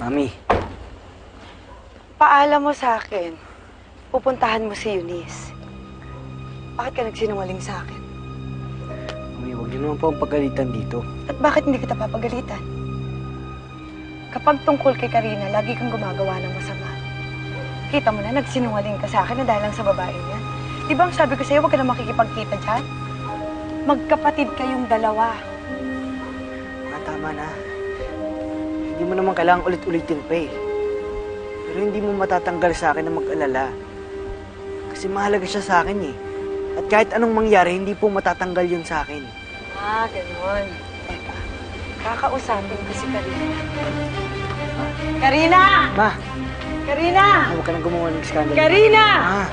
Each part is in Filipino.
Mami. Paalam mo sa akin. Pupuntahan mo si Eunice. Bakit ka nagsinungaling sa akin? Mami, huwag niyo naman po ang pagalitan dito. At bakit hindi kita papagalitan? Kapag tungkol kay Karina, lagi kang gumagawa ng masama. Kita mo na, nagsinungaling ka sa akin na dahil lang sa babaeng yan. Di ba ang sabi ko sa'yo, huwag ka na makikipagkita dyan? Magkapatid kayong dalawa. Tama na. Hindi mo naman kailangang ulit-ulitin pa eh. Pero hindi mo matatanggal sa akin na mag-alala. Kasi mahalaga siya sa akin eh. At kahit anong mangyari, hindi po matatanggal yun sa akin. Ah, ganun. Teka, kakausapin ko si Karina. Karina! Ma! Karina! Huwag ka nang gumawa ng skandalo. Karina! Ma!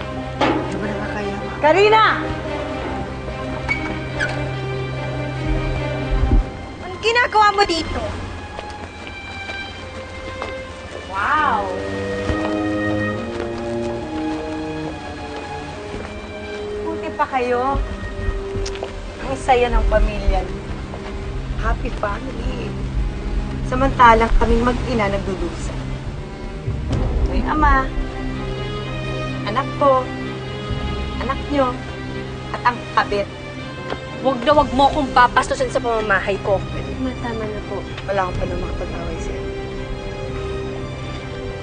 Hindi ba nakakaya, ma? Karina! Anong ginagawa mo dito? Wow! Buti pa kayo. Ang saya ng pamilya. Happy family. Samantalang kaming mag-ina nagdudusa. May ama, anak ko, anak nyo, at ang kabit. Huwag na huwag mo akong papastusin sa pamamahay ko. Tama na po. Wala akong pa na makapag-away sa'yo.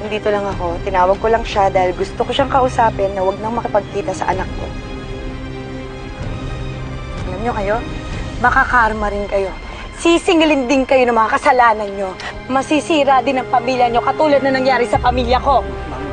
Nandito lang ako. Tinawag ko lang siya dahil gusto ko siyang kausapin na huwag nang makipagkita sa anak ko. Alam nyo kayo, makakarma rin kayo. Sisingilin din kayo ng mga kasalanan nyo. Masisira din ang pamilya nyo katulad na nangyari sa pamilya ko. Mami,